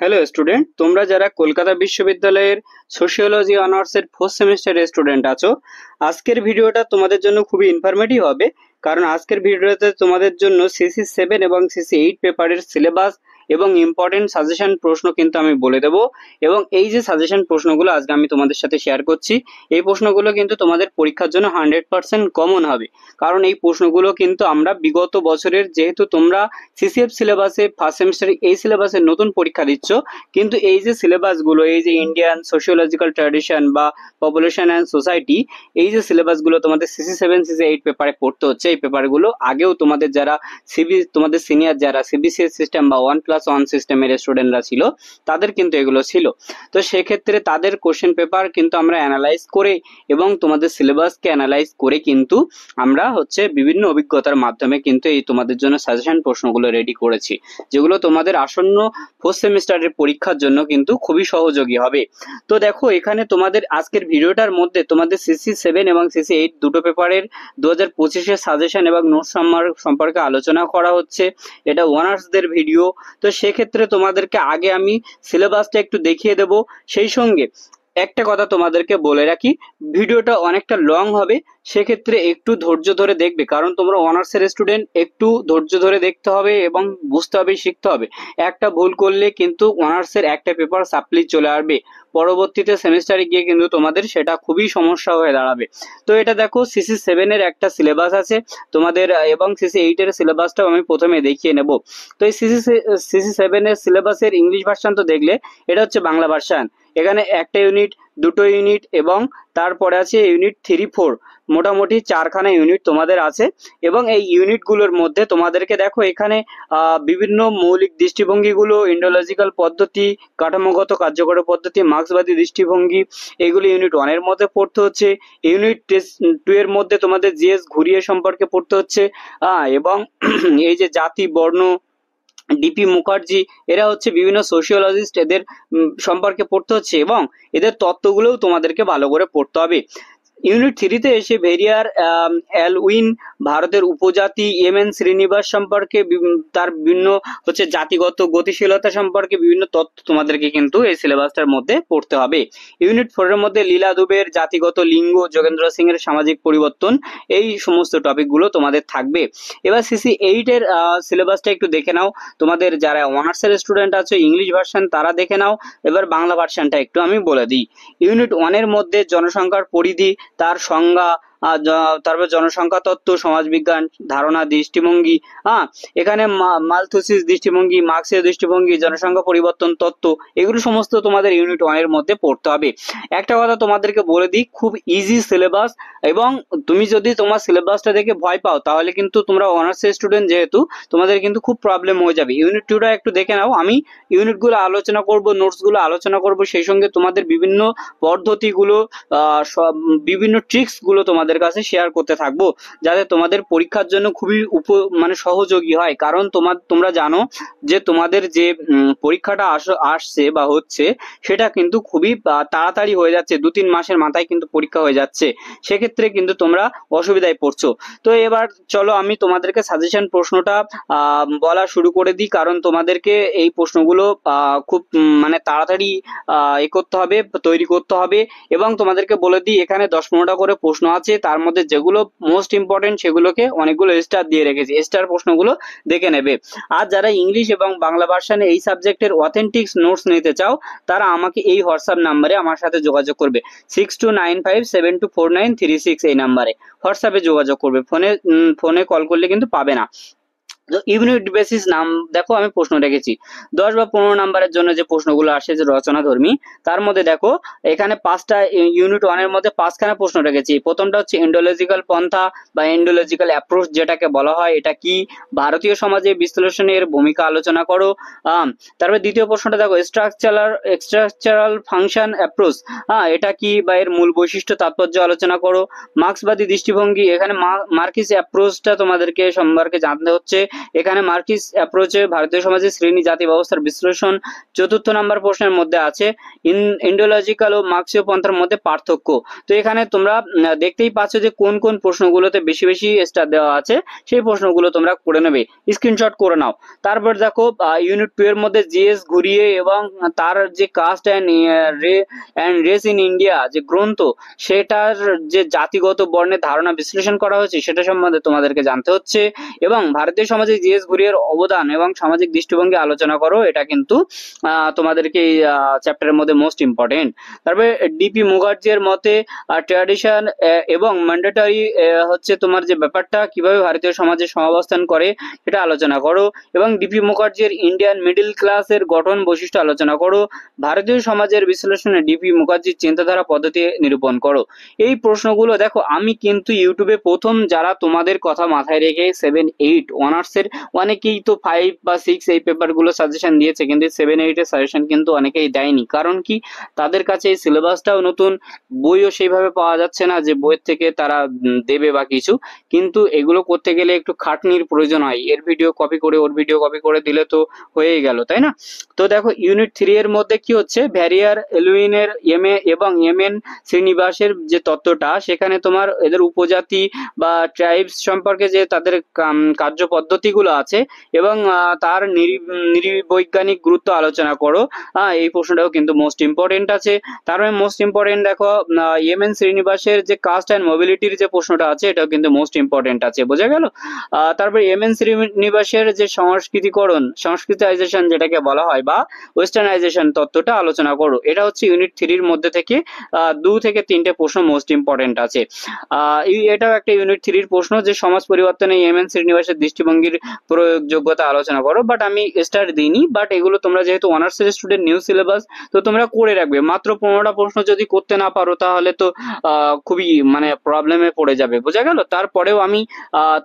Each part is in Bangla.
হ্যালো স্টুডেন্ট, তোমরা যারা কলকাতা বিশ্ববিদ্যালয়ের সোশিওলজি অনার্সের ফোর্থ সেমিস্টারের স্টুডেন্ট আছো, আজকের ভিডিওটা তোমাদের জন্য খুবই ইনফরমেটিভ হবে। কারণ আজকের ভিডিওতে তোমাদের জন্য সিসি 7 এবং সিসি 8 পেপারের সিলেবাস এবং ইম্পর্টেন্ট সাজেশন প্রশ্ন কিন্তু আমি বলে দেবো। এবং এই যে সাজেশন প্রশ্নগুলো আজকে আমি তোমাদের সাথে শেয়ার করছি, এই প্রশ্নগুলো কিন্তু তোমাদের পরীক্ষার জন্য 100% কমন হবে। কারণ এই প্রশ্নগুলো কিন্তু আমরা বিগত বছরের, যেহেতু তোমরা সিসিএফ সিলেবাসে ফার্স্ট সেমিস্টারে এই সিলেবাসে নতুন পরীক্ষা দিচ্ছ, কিন্তু এই যে সিলেবাসগুলো, এই যে ইন্ডিয়ান সোশিওলজিক্যাল ট্র্যাডিশন বা পপুলেশন অ্যান্ড সোসাইটি, এই যে সিলেবাসগুলো তোমাদের সিসি 7 সিসি 8 পেপারে পড়তে হচ্ছে, এই পেপারগুলো আগেও তোমাদের যারা তোমাদের সিনিয়র যারা সিবিসিএস সিস্টেম বা 1+1 সিস্টেমের স্টুডেন্টরা ছিল, তাদের কিন্তু এগুলো ছিল। তো সেক্ষেত্রে তাদের কোশ্চেন পেপার কিন্তু আমরা অ্যানালাইজ করে এবং তোমাদের সিলেবাসকে অ্যানালাইজ করে কিন্তু আমরা বিভিন্ন অভিজ্ঞতার মাধ্যমে কিন্তু এই তোমাদের জন্য সাজেশন প্রশ্নগুলো রেডি করেছি, যেগুলো তোমাদের আসন্ন ফোর্থ সেমিস্টারের পরীক্ষার জন্য কিন্তু খুবই সহযোগী হবে। তো দেখো, এখানে তোমাদের আজকের ভিডিওটার মধ্যে তোমাদের সিসি 7 এবং সিসি 8 দুটো পেপারের 2025-এর সাজেশন এবং নোট সম্পর্কে আলোচনা করা হচ্ছে। এটা অনার্সদের ভিডিও। তো সেক্ষেত্রে তোমাদেরকে আগে আমি সিলেবাসটা একটু দেখিয়ে দেব। সেই সঙ্গে একটা কথা তোমাদেরকে বলে রাখি, ভিডিওটা অনেকটা লং হবে, সেক্ষেত্রে একটু ধৈর্য ধরে দেখবে। কারণ তোমরা অনার্সের স্টুডেন্ট, একটু ধৈর্য ধরে দেখতে হবে এবং বুঝতে হবে, শিখতে হবে। একটা ভুল করলে কিন্তু অনার্সের একটা পেপার সাপ্লি চলে আসবে, পরবর্তীতে সেমিস্টারে গিয়ে কিন্তু তোমাদের সেটা খুবই সমস্যা হয়ে দাঁড়াবে। তো এটা দেখো, সিসি 7-এর একটা সিলেবাস আছে তোমাদের, এবং সিসি 8-এর সিলেবাসটাও আমি প্রথমে দেখিয়ে নেব। তো এই সিসি 7-এর সিলেবাসের ইংলিশ ভার্সন তো দেখলে, এটা হচ্ছে বাংলা ভার্সন। এখানে একটা ইউনিট, দুটো ইউনিট এবং তারপরে আছে ইউনিট 3, 4, মোটামুটি 4খানা ইউনিট তোমাদের আছে। এবং এই ইউনিটগুলোর মধ্যে তোমাদেরকে দেখো, এখানে বিভিন্ন মৌলিক দৃষ্টিভঙ্গিগুলো, ইন্ডোলজিক্যাল পদ্ধতি, কাঠামোগত কার্যকর পদ্ধতি, মার্ক্সবাদী দৃষ্টিভঙ্গি, এগুলো ইউনিট 1-এর মধ্যে পড়তে হচ্ছে। ইউনিট 2-এর মধ্যে তোমাদের জিএস ঘুরিয়ে সম্পর্কে পড়তে হচ্ছে। এবং এই যে জাতি, বর্ণ, ডিপি মুখার্জি, এরা বিভিন্ন সোশিওলজিস্ট, এদের সম্পর্কে পড়তে হচ্ছে এবং এদের তত্ত্বগুলোও তোমাদেরকে ভালো করে পড়তে হবে। ইউনিট 3-তে এসে ভেরিয়ার অ্যালউইন, ভারতের উপজাতি, এম.এন. শ্রীনিবাস সম্পর্কে তার বিভিন্ন জাতিগত গতিশীলতা সম্পর্কে বিভিন্ন তথ্য তোমাদেরকে কিন্তু এই সিলেবাসটার মধ্যে পড়তে হবে। ইউনিট 4-এর মধ্যে লীলা দুবের জাতিগত লিঙ্গ, যোগেন্দ্র সিং এর সামাজিক পরিবর্তন, এই সমস্ত টপিকগুলো তোমাদের থাকবে। এবার সিসি 8-এর সিলেবাসটা একটু দেখে নাও। তোমাদের যারা অনার্সের স্টুডেন্ট আছে ইংলিশ ভার্সন, তারা দেখে নাও। এবার বাংলা ভার্সনটা একটু আমি বলে দিই। ইউনিট 1-এর মধ্যে জনসংখ্যার পরিধি, তার সংজ্ঞা, তারপর জনসংখ্যা তত্ত্ব, সমাজবিজ্ঞান, ধারণা, দৃষ্টিভঙ্গি, এখানে মালথুসিস দৃষ্টিভঙ্গি, মার্ক্সীয় দৃষ্টিভঙ্গি, জনসংখ্যা পরিবর্তন তত্ত্ব, এগুলো সমস্ত তোমাদের ইউনিট 1-এর মধ্যে পড়তে হবে। একটা কথা তোমাদেরকে বলে দিই, খুব ইজি সিলেবাস। এবং তুমি যদি তোমার সিলেবাসটা দেখে ভয় পাও, তাহলে কিন্তু তোমরা অনার্সের স্টুডেন্ট যেহেতু, তোমাদের কিন্তু খুব প্রবলেম হয়ে যাবে। ইউনিট 2টা একটু দেখে নাও। আমি ইউনিটগুলো আলোচনা করব, নোটসগুলো আলোচনা করব, সেই সঙ্গে তোমাদের বিভিন্ন পদ্ধতিগুলো, বিভিন্ন ট্রিক্স গুলো তোমাদের কাছে শেয়ার করতে থাকবো, যাতে তোমাদের পরীক্ষার জন্য খুবই সহযোগী হয়। কারণ তোমরা জানো যে তোমাদের যে পরীক্ষাটা আসছে বা হচ্ছে, সেটা কিন্তু খুবই তাড়াতাড়ি হয়ে যাচ্ছে, 2-3 মাসের মাথায় কিন্তু পরীক্ষা হয়ে যাচ্ছে। সেক্ষেত্রে কিন্তু তোমরা অসুবিধায় পড়ছো। তো এবার চলো আমি তোমাদেরকে সাজেশন প্রশ্নটা বলা শুরু করে দিই। কারণ তোমাদেরকে এই প্রশ্নগুলো খুব তাড়াতাড়ি করতে হবে, তৈরি করতে হবে। এবং তোমাদেরকে বলে দিই, এখানে 10-15টা করে প্রশ্ন আছে, তার মধ্যে যেগুলো মোস্ট ইম্পর্টেন্ট সেগুলোকে অনেকগুলো স্টার দিয়ে রেখেছি, স্টার প্রশ্নগুলো দেখে নেবে। আর যারা ইংলিশ এবং বাংলা ভার্সনে এই সাবজেক্টের অথেন্টিক নোটস নিতে চাও, তারা আমাকে এই হোয়াটসঅ্যাপ নাম্বারে আমার সাথে যোগাযোগ করবে, 6295724936, এই নাম্বারে হোয়াটসঅ্যাপে যোগাযোগ করবে। ফোনে কল করলে কিন্তু পাবে না। ইউনিট বেসিস নাম দেখো, আমি প্রশ্ন রেখেছি 10 বা 15 নাম্বারের জন্য যে প্রশ্নগুলো আসে, যে রচনা ধর্মী, তার মধ্যে দেখো এখানে 5টা, ইউনিট 1-এর মধ্যে 5খানা প্রশ্ন রেখেছি। প্রথমটা হচ্ছে ইন্ডোলজিক্যাল পন্থা বা ইন্ডোলজিক্যাল অ্যাপ্রোচ যেটাকে বলা হয়, এটা কি? ভারতীয় সমাজে বিশ্লেষণের ভূমিকা আলোচনা করো। তারপরে দ্বিতীয় প্রশ্নটা দেখো, স্ট্রাকচারাল ফাংশন অ্যাপ্রোচ, এটা কি বা এর মূল বৈশিষ্ট্য, তাৎপর্য আলোচনা করো। মার্ক্সবাদী দৃষ্টিভঙ্গি, এখানে মার্কিস অ্যাপ্রোচটা তোমাদেরকে সম্পর্কে জানতে হচ্ছে। এখানে মার্কিস অ্যাপ্রোচে ভারতীয় সমাজের শ্রেণী জাতি ব্যবস্থার বিশ্লেষণ 4th নাম্বার প্রশ্নের মধ্যে আছে ইন্ডোলজিক্যাল ও মার্ক্সীয় পন্থার মধ্যে পার্থক্য। তো এখানে তোমরা দেখতেই পাচ্ছ যে কোন কোন প্রশ্নগুলোতে বেশি বেশি স্টার দেওয়া আছে, সেই প্রশ্নগুলো তোমরা করে নেবে, স্ক্রিনশট করে নাও। তারপর দেখো ইউনিট 2 এর মধ্যে জিএস ঘুরিয়ে এবং তার যে caste and race in India যে গ্রন্থ, সেটার যে জাতিগত বর্ণের ধারণা বিশ্লেষণ করা হয়েছে সেটা সম্বন্ধে তোমাদেরকে জানতে হচ্ছে। এবং ভারতীয় সমাজে জিএস ঘুরিয়ের অবদান এবং সামাজিক দৃষ্টিভঙ্গি আলোচনা করো, এটা কিন্তু তোমাদেরকে এই চ্যাপ্টারের মধ্যে মোস্ট ইম্পর্টেন্ট। তারপরে ডিপি মুখার্জির মতে ট্র্যাডিশন এবং ম্যান্ডেটরি হচ্ছে তোমার যে ব্যাপারটা কিভাবে ভারতীয় সমাজে সহাবস্থান করে সেটা আলোচনা করো। এবং ডিপি মুখার্জির ইন্ডিয়ান মিডল ক্লাসের গঠন বৈশিষ্ট্য আলোচনা করো। ভারতীয় সমাজের বিশ্লেষণে ডিপি মুখার্জির চিন্তাধারা পদ্ধতি নিরূপণ করো। এই প্রশ্নগুলো দেখো আমি কিন্তু ইউটিউবে প্রথম যারা তোমাদের কথা মাথায় রেখে 7, 8 অনার্সের, অনেকেই তো 5 বা 6 এই পেপারগুলো সাজেশন দিয়েছে, কিন্তু 7, 8 এর সাজেশন কিন্তু অনেকেই দেয়নি। কারণ কি, তাদের কাছে এই সিলেবাসটাও নতুন, বইও সেইভাবে পাওয়া যাচ্ছে না যে বইয়ের থেকে তারা দেবে বা কিছু। কিন্তু এগুলো করতে গেলে একটু খাটনির প্রয়োজন হয়, এর ভিডিও কপি করে ওর ভিডিও কপি করে দিলে তো হয়েই গেল, তাই না? তো দেখো ইউনিট 3 এর মধ্যে কি হচ্ছে, ভ্যারিয়ার এলুইনের এমএ এবং এমএন শ্রীনিবাসের যে তত্ত্বটা, সেখানে তোমার এদের উপজাতি বা ট্রাইবস সম্পর্কে যে তাদের কার্য পদ্ধতিগুলো আছে এবং তার নৃবৈজ্ঞানিক গুরুত্ব আলোচনা করো। এই প্রশ্নটাও কিন্তু মোস্ট ইম্পর্টেন্ট আছে। তারপরে মোস্ট ইম্পর্টেন্ট দেখো এমএন শ্রীনিবাসের যে কাস্ট অ্যান্ড মোবিলিটির যে প্রশ্নটা আছে, এটাও কিন্তু মোস্ট ইম্পর্টেন্ট আছে, বোঝা গেল? তারপরে এমএন শ্রীনিবাসের যে সংস্কৃতাইজেশন যেটাকে বলা হয় বা ওয়েস্টার্নাইজেশন তত্ত্বটা আলোচনা করো। এটা হচ্ছে ইউনিট 3 এর মধ্যে থেকে 2 থেকে 3টে প্রশ্ন মোস্ট ইম্পর্টেন্ট আছে। এটাও একটা ইউনিট 3 এর প্রশ্ন যে সমাজ পরিবর্তনে এমএন শ্রীনিবাসের দৃষ্টিভঙ্গির প্রয়োগযোগ্যতা আলোচনা করো। বাট আমি স্টার দিইনি, বাট এগুলো তোমরা যেহেতু অনার্সের স্টুডেন্ট, নিউ সিলেবাস, তো তোমরা করে রাখবে। মাত্র 15টা প্রশ্ন যদি করতে না পারো তাহলে তো খুবই মানে প্রবলেমে পড়ে যাবে, বোঝা গেল? তারপরেও আমি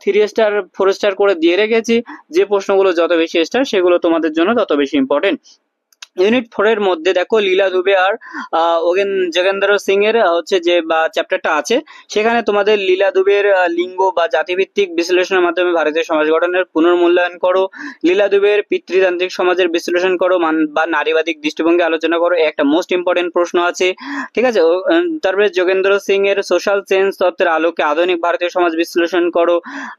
3 স্টার 4 স্টার করে দিয়ে রেখেছি, যে প্রশ্নগুলো যত বেশি স্টার সেগুলো তোমাদের জন্য তত বেশি ইম্পর্টেন্ট। ইউনিট 4 এর মধ্যে দেখো লীলা দুবে আর যোগেন্দ্র সিং এর হচ্ছে যে চ্যাপ্টারটা আছে, সেখানে তোমাদের লীলা দুবের লিঙ্গ বা জাতিভিত্তিক বিশ্লেষণের মাধ্যমে ভারতীয় সমাজ গঠনের পুনর্মূল্যায়ন করো। লীলা দুবের পিতৃতান্ত্রিক সমাজের বিশ্লেষণ করো বা নারীবাদী দৃষ্টিভঙ্গি আলোচনা করো, একটা মোস্ট ইম্পর্টেন্ট প্রশ্ন আছে, ঠিক আছে? তারপরে যোগেন্দ্র সিং এর সোশ্যাল চেঞ্জ তত্ত্বের আলোকে আধুনিক ভারতীয় সমাজ বিশ্লেষণ করো।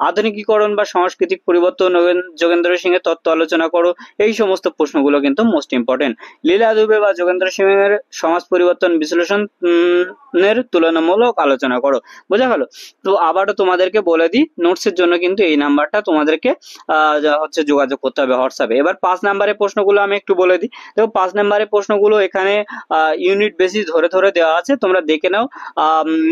আধুনিকীকরণ বা সাংস্কৃতিক পরিবর্তন যোগেন্দ্র সিং এর তত্ত্ব আলোচনা করো। এই সমস্ত প্রশ্নগুলো কিন্তু মোস্ট ইম্পর্টেন্ট। লীলা দুবে বা যোগেন্দ্র সিং এর সমাজ পরিবর্তন বিশ্লেষণের তুলনামূলক আলোচনা করো, বোঝা গেল? তো আবারও তোমাদেরকে বলে দিই, নোটসের জন্য কিন্তু এই নাম্বারটা তোমাদেরকে হচ্ছে যোগাযোগ করতে হবে হোয়াটসঅ্যাপে। এবার 5 নাম্বারের প্রশ্নগুলো আমি একটু বলে দিই। দেখো 5 নাম্বারের প্রশ্নগুলো এখানে ইউনিট বেসিস ধরে ধরে দেওয়া আছে, তোমরা দেখে নাও,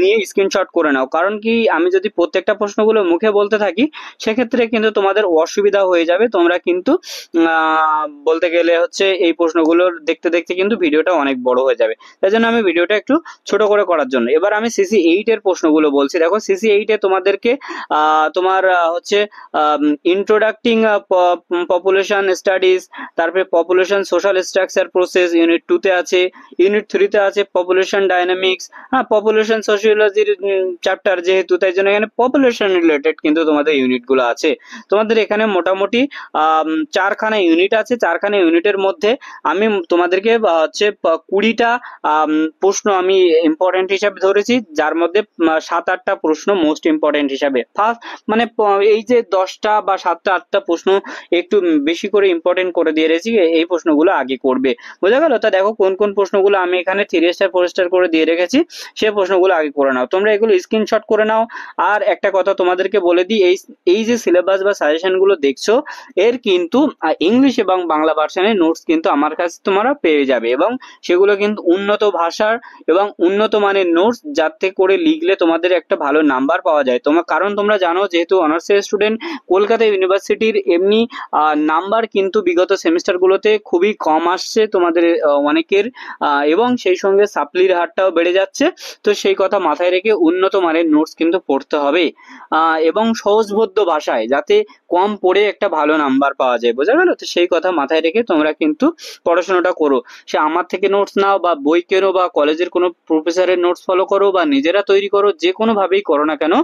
নিয়ে স্ক্রিনশট করে নাও। কারণ কি, আমি যদি প্রত্যেকটা প্রশ্নগুলো মুখে বলতে থাকি সেক্ষেত্রে কিন্তু তোমাদের অসুবিধা হয়ে যাবে। তোমরা কিন্তু বলতে গেলে হচ্ছে এই প্রশ্নগুলো দেখতে দেখতে কিন্তু ভিডিওটা অনেক বড় হয়ে যাবে, তাই জন্য আমি ভিডিওটা একটু ছোট করে করার জন্য। এবার আমি সিসি 8 এর প্রশ্নগুলো বলছি। দেখো সিসি 8 এ তোমাদেরকে তোমার হচ্ছে ইন্ট্রোডাক্টিং পপুলেশন স্টাডিজ, তারপরে population social structure process unit 2 তে আছে। ইউনিট 3 তে আছে পপুলেশন ডাইনামিক্স, পপুলেশন সোশিওলজির চ্যাপ্টার যেহেতু, তাই জন্য এখানে পপুলেশন রিলেটেড কিন্তু তোমাদের ইউনিটগুলো আছে। তোমাদের এখানে মোটামুটি 4খানা ইউনিট আছে। 4খানা ইউনিটের মধ্যে আমি তোমাদেরকে হচ্ছে 20টা প্রশ্ন আমি ইম্পর্টেন্ট হিসাবে ধরেছি, যার মধ্যে 7-8টা প্রশ্ন মোস্ট ইম্পর্টেন্ট হিসাবে। ফার্স্ট মানে এই যে 10টা বা 7টা 8টা প্রশ্ন একটু বেশি করে ইম্পর্টেন্ট করে দিয়ে রেখেছি, এই প্রশ্নগুলো আগে করবে, বোঝা গেল? তা দেখো কোন কোন প্রশ্নগুলো আমি এখানে 3 স্টার 4 স্টার করে দিয়ে রেখেছি, সেই প্রশ্নগুলো আগে করে নাও। তোমরা এগুলো স্ক্রিনশট করে নাও। আর একটা কথা তোমাদেরকে বলে দিই, এই যে সিলেবাস বা সাজেশনগুলো দেখছো, এর কিন্তু ইংলিশ এবং বাংলা ভার্সনের নোটস কিন্তু আমার কাছে তোমরা পেয়ে যাবে, এবং সেগুলো কিন্তু উন্নত ভাষার এবং উন্নত মানের নোটস, যাতে করে লিখলে তোমাদের একটা ভালো নাম্বার পাওয়া যায়। কারণ তোমরা জানো, যেহেতু অনার্সের স্টুডেন্ট, কলকাতা ইউনিভার্সিটির এমনি নাম্বার কিন্তু বিগত সেমিস্টারগুলোতে খুবই কম আসছে তোমাদের অনেকের, এবং সেই সঙ্গে সাপ্লির হারটাও বেড়ে যাচ্ছে। তো সেই কথা মাথায় রেখে উন্নত মানের নোটস কিন্তু পড়তে হবে, এবং সহজবোধ্য ভাষায়, যাতে কম পড়ে একটা ভালো নাম্বার পাওয়া যায়, বোঝা গেল? তো সেই কথা মাথায় রেখে তোমরা কিন্তু পড়াশোনাটা করো, সে আমার থেকে নোটস নাও বা বই কেনো বা কলেজের কোনো প্রফেসরের নোটস ফলো করো বা নিজেরা তৈরি করো, যে কোনো ভাবেই করো না কেন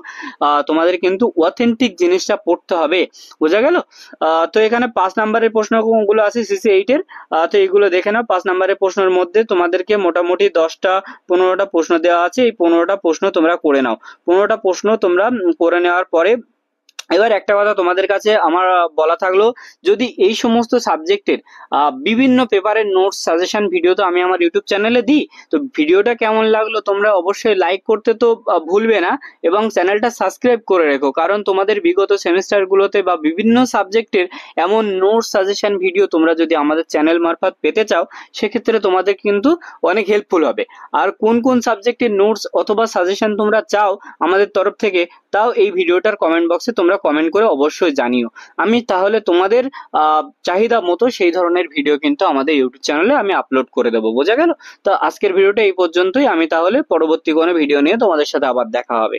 তোমাদের কিন্তু অথেন্টিক জিনিসটা পড়তে হবে। বোঝা গেল? তো এখানে 5 নাম্বারের প্রশ্নগুলো আছে সিসি 8 এর। তো এইগুলো দেখে নাও। 5 নাম্বারের প্রশ্নের মধ্যে তোমাদেরকে মোটামুটি 10টা 15টা প্রশ্ন দেওয়া আছে। এই 15টা প্রশ্ন তোমরা করে নাও। 15টা প্রশ্ন তোমরা করে নেওয়ার পরে এবার একটা কথা তোমাদের কাছে আমার বলা থাকলো, যদি এই সমস্ত সাবজেক্টের বিভিন্ন পেপারের নোটস সাজেশন ভিডিও তো আমি আমার ইউটিউব চ্যানেলে দিই, তো ভিডিওটা কেমন লাগলো তোমরা অবশ্যই লাইক করতে তো ভুলবে না, এবং চ্যানেলটা সাবস্ক্রাইব করে রেখো, কারণ তোমাদের বিগত সেমিস্টারগুলোতে বা বিভিন্ন সাবজেক্টের এমন নোটস সাজেশন ভিডিও তোমরা যদি আমাদের চ্যানেল মারফত পেতে চাও, সেক্ষেত্রে তোমাদের কিন্তু অনেক হেল্পফুল হবে। আর কোন কোন সাবজেক্টের নোটস অথবা সাজেশন তোমরা চাও আমাদের তরফ থেকে, তাও এই ভিডিওটার কমেন্ট বক্সে তোমরা কমেন্ট করে অবশ্যই জানিও। আমি তাহলে তোমাদের চাহিদা মতো সেই ধরনের ভিডিও কিন্তু আমাদের ইউটিউব চ্যানেলে আমি আপলোড করে দেবো। বোঝা গেল? তো আজকের ভিডিওটা এই পর্যন্তই। আমি তাহলে পরবর্তী কোনো ভিডিও নিয়ে তোমাদের সাথে আবার দেখা হবে।